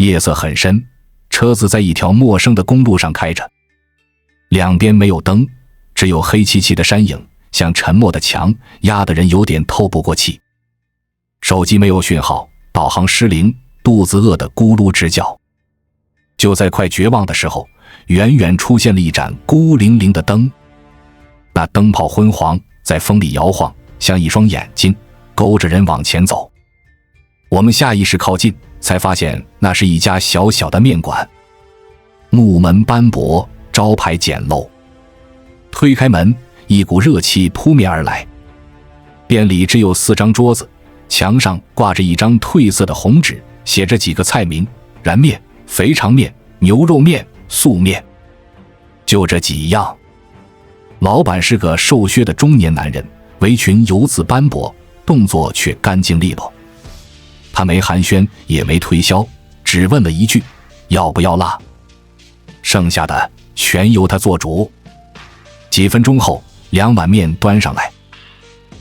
夜色很深，车子在一条陌生的公路上开着，两边没有灯，只有黑漆漆的山影，像沉默的墙，压得人有点透不过气。手机没有讯号，导航失灵，肚子饿得咕噜直叫。就在快绝望的时候，远远出现了一盏孤零零的灯，那灯泡昏黄，在风里摇晃，像一双眼睛，勾着人往前走。我们下意识靠近，才发现那是一家小小的面馆，木门斑驳，招牌简陋。推开门，一股热气扑面而来。店里只有4张桌子，墙上挂着一张褪色的红纸，写着几个菜名：燃面、肥肠面、牛肉面、素面，就这几样。老板是个瘦削的中年男人，围裙油渍斑驳，动作却干净利落。他没寒暄，也没推销，只问了一句：要不要辣？剩下的全由他做主。几分钟后，2碗面端上来，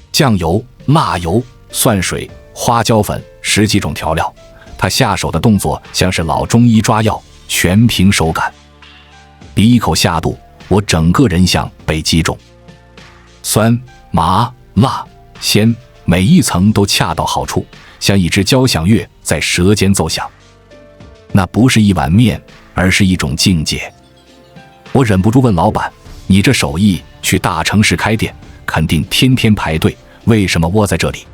酱油、辣油、蒜水、花椒粉10几种调料，他下手的动作像是老中医抓药，全凭手感。第一口下肚，我整个人像被击中，酸、麻、辣、鲜，每一层都恰到好处，像一支交响乐在舌尖奏响。那不是一碗面，而是一种境界。我忍不住问老板：你这手艺，去大城市开店，肯定天天排队，为什么窝在这里？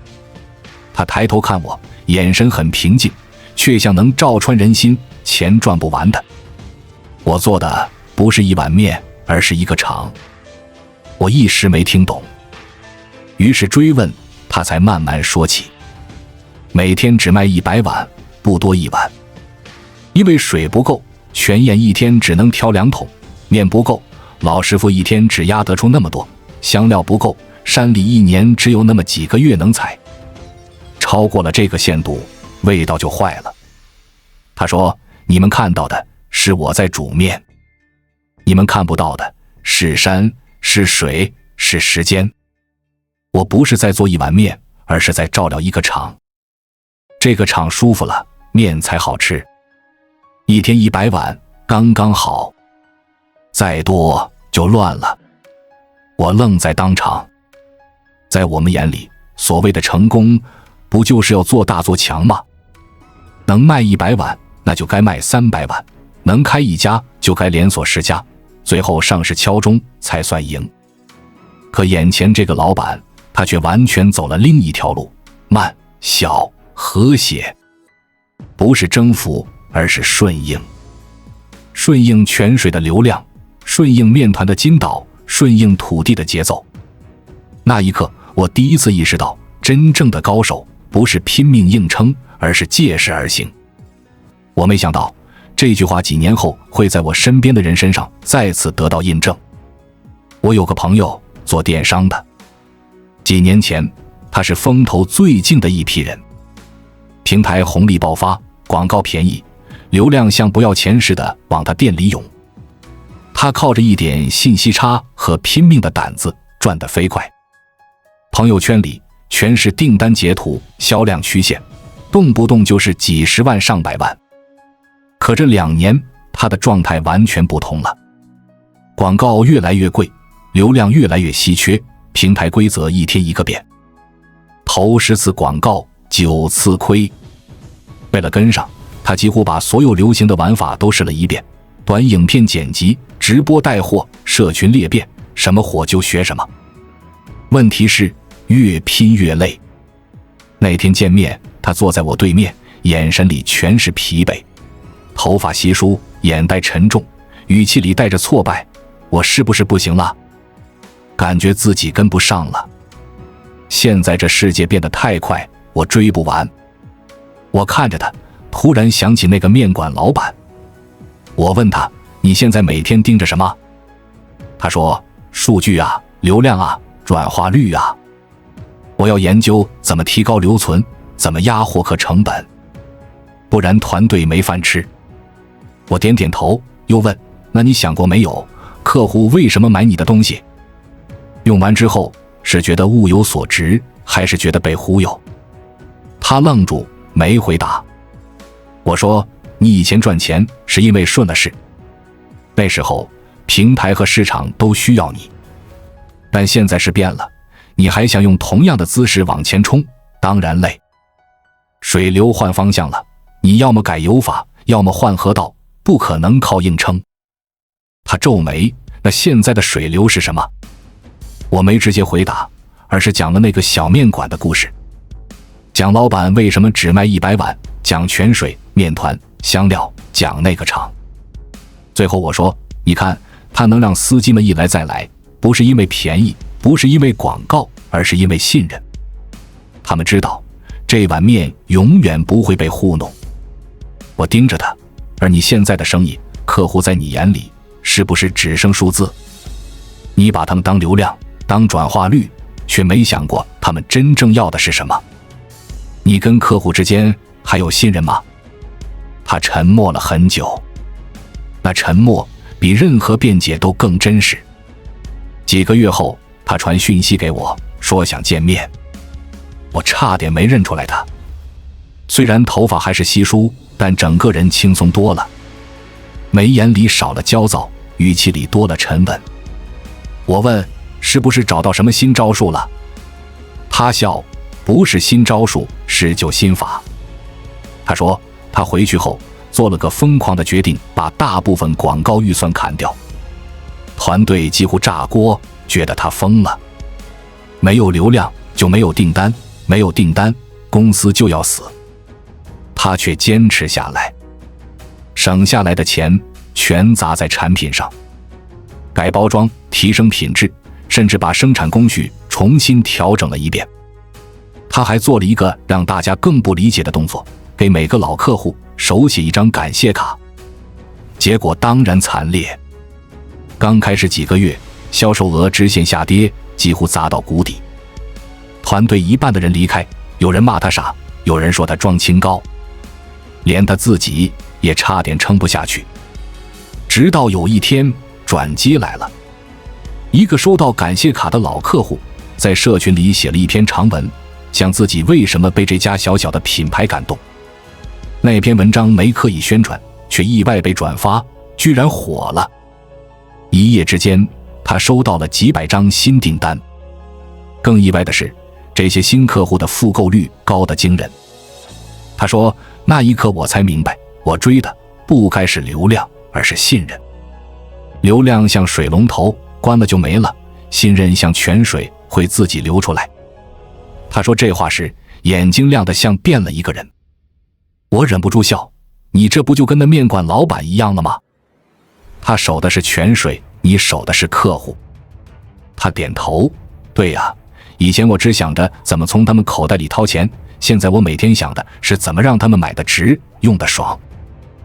他抬头看我，眼神很平静，却像能照穿人心，钱赚不完的。我做的不是一碗面，而是一个厂。我一时没听懂，于是追问，他才慢慢说起。每天只卖100碗，不多1碗。因为水不够，全宴一天只能挑2桶，面不够，老师傅一天只压得出那么多，香料不够，山里一年只有那么几个月能采，超过了这个限度，味道就坏了。他说：你们看到的是我在煮面，你们看不到的是山，是水，是时间。我不是在做一碗面，而是在照料一个厂。这个厂舒服了，面才好吃。一天100碗刚刚好，再多就乱了。我愣在当场。在我们眼里，所谓的成功，不就是要做大做强吗？能卖100碗，那就该卖300碗，能开一家就该连锁10家，最后上市敲钟才算赢。可眼前这个老板，他却完全走了另一条路，慢、小、和谐，不是征服，而是顺应。顺应泉水的流量，顺应面团的筋道，顺应土地的节奏。那一刻，我第一次意识到，真正的高手不是拼命硬撑，而是借势而行。我没想到这句话几年后会在我身边的人身上再次得到印证。我有个朋友做电商的，几年前他是风头最劲的一批人，平台红利爆发，广告便宜，流量像不要钱似的往他店里涌。他靠着一点信息差和拼命的胆子赚得飞快。朋友圈里全是订单截图、销量曲线，动不动就是几十万上百万。可这2年，他的状态完全不同了。广告越来越贵，流量越来越稀缺，平台规则一天一个变。投10次广告，9次亏。为了跟上，他几乎把所有流行的玩法都试了一遍，短影片剪辑、直播带货、社群裂变，什么火就学什么。问题是越拼越累。那天见面，他坐在我对面，眼神里全是疲惫，头发稀疏，眼袋沉重，语气里带着挫败。我是不是不行了？感觉自己跟不上了。现在这世界变得太快，我追不完。我看着他，突然想起那个面馆老板。我问他：你现在每天盯着什么？他说：数据啊，流量啊，转化率啊。我要研究怎么提高留存，怎么压获客成本，不然团队没饭吃。我点点头，又问：那你想过没有，客户为什么买你的东西？用完之后，是觉得物有所值，还是觉得被忽悠？他愣住，没回答。我说：你以前赚钱是因为顺了势，那时候平台和市场都需要你。但现在是变了，你还想用同样的姿势往前冲，当然累。水流换方向了，你要么改游法，要么换河道，不可能靠硬撑。他皱眉，那现在的水流是什么？我没直接回答，而是讲了那个小面馆的故事，讲老板为什么只卖100碗，讲泉水、面团、香料，讲那个厂。最后我说，你看他能让司机们一来再来，不是因为便宜，不是因为广告，而是因为信任。他们知道这碗面永远不会被糊弄。我盯着他，而你现在的生意，客户在你眼里是不是只剩数字？你把他们当流量，当转化率，却没想过他们真正要的是什么。你跟客户之间还有信任吗？他沉默了很久，那沉默比任何辩解都更真实。几个月后，他传讯息给我，说想见面。我差点没认出来他，虽然头发还是稀疏，但整个人轻松多了，眉眼里少了焦躁，语气里多了沉稳。我问，是不是找到什么新招数了？他笑，不是新招数，是旧心法。他说他回去后做了个疯狂的决定，把大部分广告预算砍掉。团队几乎炸锅，觉得他疯了。没有流量就没有订单，没有订单公司就要死。他却坚持下来，省下来的钱全砸在产品上，改包装，提升品质，甚至把生产工序重新调整了一遍。他还做了一个让大家更不理解的动作，给每个老客户手写一张感谢卡。结果当然惨烈，刚开始几个月，销售额直线下跌，几乎砸到谷底。团队一半的人离开，有人骂他傻，有人说他装清高，连他自己也差点撑不下去。直到有一天，转机来了。一个收到感谢卡的老客户在社群里写了一篇长文，讲自己为什么被这家小小的品牌感动。那篇文章没刻意宣传，却意外被转发，居然火了。一夜之间，他收到了几百张新订单。更意外的是，这些新客户的复购率高得惊人。他说，那一刻我才明白，我追的不该是流量，而是信任。流量像水龙头，关了就没了，信任像泉水，会自己流出来。他说这话时，眼睛亮得像变了一个人。我忍不住笑，你这不就跟那面馆老板一样了吗？他守的是泉水，你守的是客户。他点头，对呀，以前我只想着怎么从他们口袋里掏钱，现在我每天想的是怎么让他们买得值，用得爽。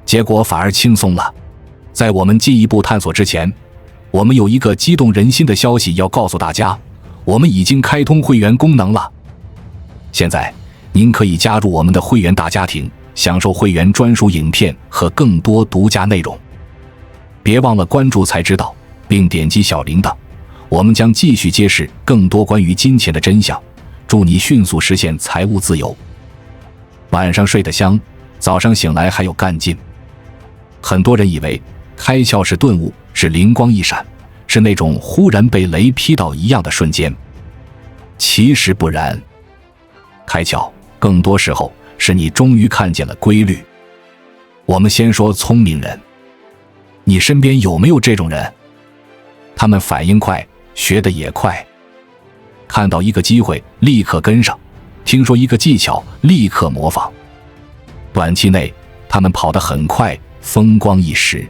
结果反而轻松了。在我们进一步探索之前，我们有一个激动人心的消息要告诉大家，我们已经开通会员功能了。现在您可以加入我们的会员大家庭，享受会员专属影片和更多独家内容。别忘了关注才知道，并点击小铃铛，我们将继续揭示更多关于金钱的真相，祝你迅速实现财务自由。晚上睡得香，早上醒来还有干劲。很多人以为开窍是顿悟，是灵光一闪，是那种忽然被雷劈到一样的瞬间。其实不然，开窍更多时候是你终于看见了规律。我们先说聪明人，你身边有没有这种人？他们反应快，学得也快，看到一个机会立刻跟上，听说一个技巧立刻模仿。短期内他们跑得很快，风光一时，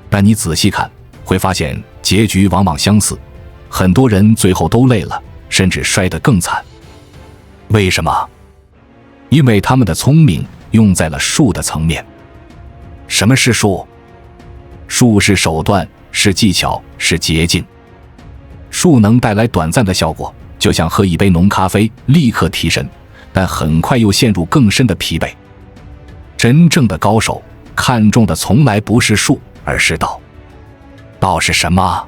但你仔细看会发现结局往往相似，很多人最后都累了，甚至摔得更惨。为什么？因为他们的聪明用在了术的层面。什么是术？术是手段，是技巧，是捷径。术能带来短暂的效果，就像喝一杯浓咖啡，立刻提神，但很快又陷入更深的疲惫。真正的高手看重的从来不是术，而是道。道是什么？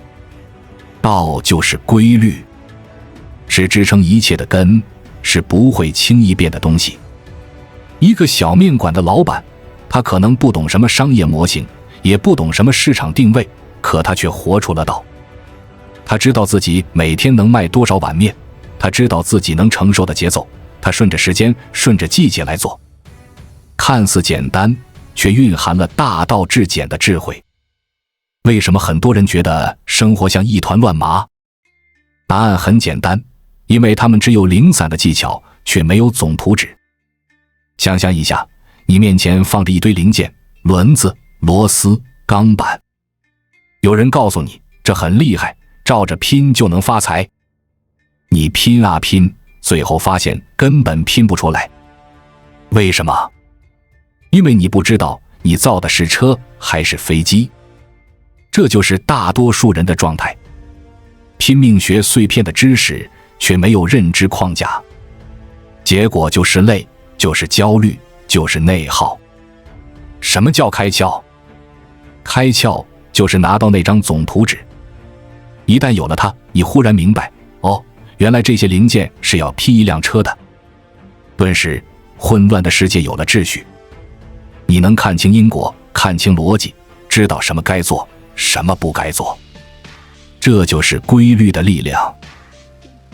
道就是规律，是支撑一切的根，是不会轻易变的东西。一个小面馆的老板他可能不懂什么商业模型，也不懂什么市场定位，可他却活出了道。他知道自己每天能卖多少碗面，他知道自己能承受的节奏，他顺着时间，顺着季节来做。看似简单，却蕴含了大道至简的智慧。为什么很多人觉得生活像一团乱麻？答案很简单，因为他们只有零散的技巧，却没有总图纸。想象一下，你面前放着一堆零件，轮子、螺丝、钢板。有人告诉你，这很厉害，照着拼就能发财。你拼啊拼，最后发现根本拼不出来。为什么？因为你不知道你造的是车还是飞机。这就是大多数人的状态，拼命学碎片的知识，却没有认知框架，结果就是累，就是焦虑，就是内耗。什么叫开窍？开窍就是拿到那张总图纸，一旦有了它，你忽然明白，哦，原来这些零件是要拼一辆车的。顿时，混乱的世界有了秩序。你能看清因果，看清逻辑，知道什么该做，什么不该做。这就是规律的力量。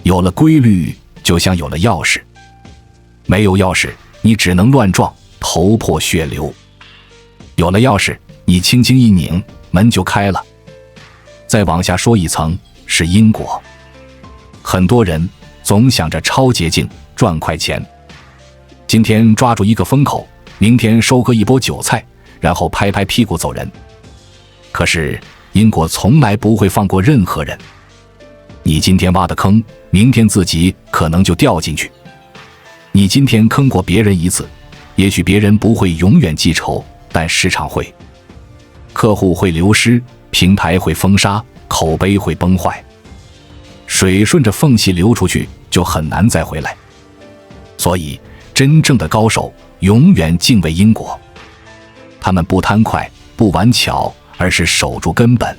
有了规律，就像有了钥匙。没有钥匙，你只能乱撞，头破血流。有了钥匙，你轻轻一拧，门就开了。再往下说一层，是因果。很多人总想着超捷径，赚快钱。今天抓住一个风口，明天收割一波韭菜，然后拍拍屁股走人。可是因果从来不会放过任何人。你今天挖的坑，明天自己可能就掉进去。你今天坑过别人一次，也许别人不会永远记仇，但市场会。客户会流失，平台会封杀，口碑会崩坏。水顺着缝隙流出去，就很难再回来。所以真正的高手永远敬畏因果，他们不贪快，不玩巧，而是守住根本。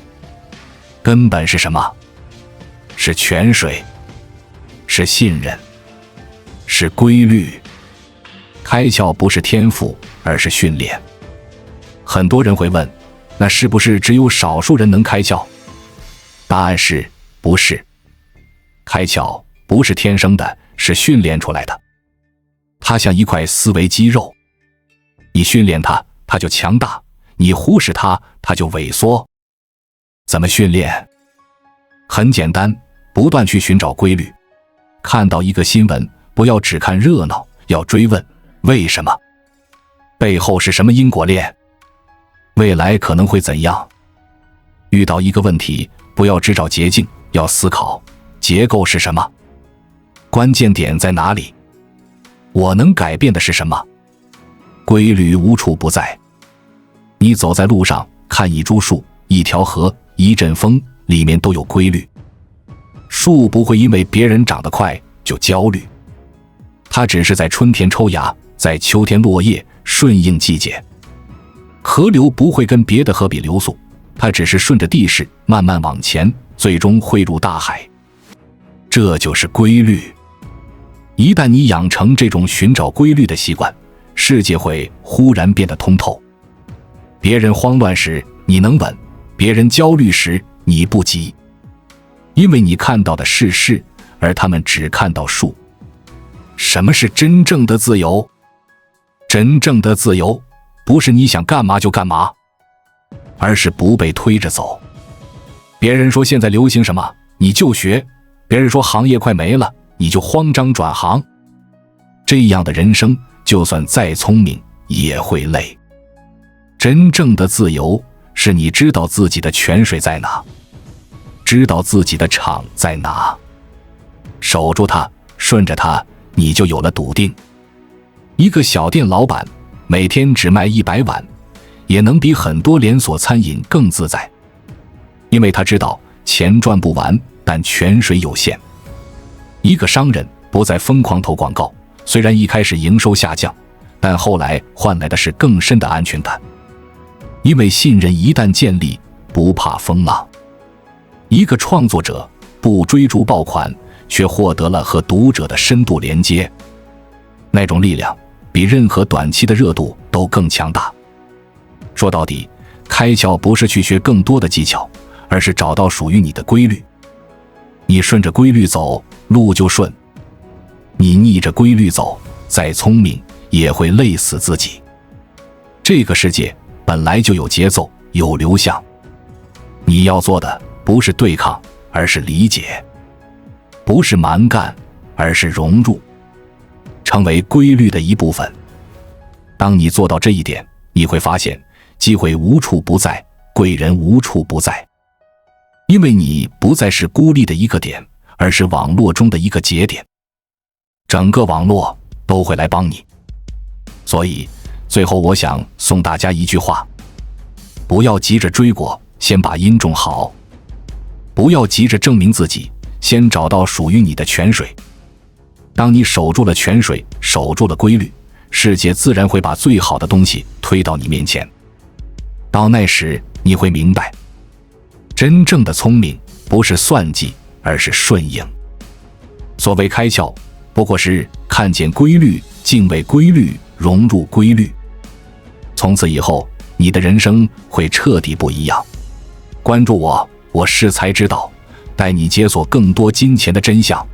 根本是什么？是泉水，是信任，是规律。开窍不是天赋，而是训练。很多人会问，那是不是只有少数人能开窍？答案是不是。开窍不是天生的，是训练出来的。它像一块思维肌肉，你训练它，它就强大；你忽视它，它就萎缩。怎么训练？很简单，不断去寻找规律。看到一个新闻，不要只看热闹，要追问为什么，背后是什么因果链，未来可能会怎样。遇到一个问题，不要只找捷径，要思考结构是什么，关键点在哪里，我能改变的是什么。规律无处不在。你走在路上，看一株树，一条河，一阵风，里面都有规律。树不会因为别人长得快就焦虑，它只是在春天抽芽，在秋天落叶，顺应季节。河流不会跟别的河比流速，它只是顺着地势慢慢往前，最终汇入大海。这就是规律。一旦你养成这种寻找规律的习惯，世界会忽然变得通透。别人慌乱时，你能稳；别人焦虑时，你不急。因为你看到的是事，而他们只看到树。什么是真正的自由？真正的自由，不是你想干嘛就干嘛，而是不被推着走。别人说现在流行什么，你就学；别人说行业快没了，你就慌张转行。这样的人生，就算再聪明，也会累。真正的自由，是你知道自己的泉水在哪，知道自己的场在哪，守住它，顺着它，你就有了笃定。一个小店老板每天只卖100碗，也能比很多连锁餐饮更自在，因为他知道钱赚不完，但泉水有限。一个商人不再疯狂投广告，虽然一开始营收下降，但后来换来的是更深的安全感。因为信任一旦建立，不怕风浪。一个创作者不追逐爆款，却获得了和读者的深度连接，那种力量比任何短期的热度都更强大。说到底，开窍不是去学更多的技巧，而是找到属于你的规律。你顺着规律走，路就顺；你逆着规律走，再聪明也会累死自己。这个世界本来就有节奏，有流向。你要做的不是对抗，而是理解；不是蛮干，而是融入，成为规律的一部分。当你做到这一点，你会发现机会无处不在，贵人无处不在。因为你不再是孤立的一个点，而是网络中的一个节点，整个网络都会来帮你。所以最后我想送大家一句话：不要急着追果，先把因种好；不要急着证明自己，先找到属于你的泉水。当你守住了泉水，守住了规律，世界自然会把最好的东西推到你面前。到那时你会明白，真正的聪明不是算计，而是顺应。所谓开窍，不过是看见规律，敬畏规律，融入规律。从此以后，你的人生会彻底不一样。关注我，我是才知道，带你解锁更多金钱的真相。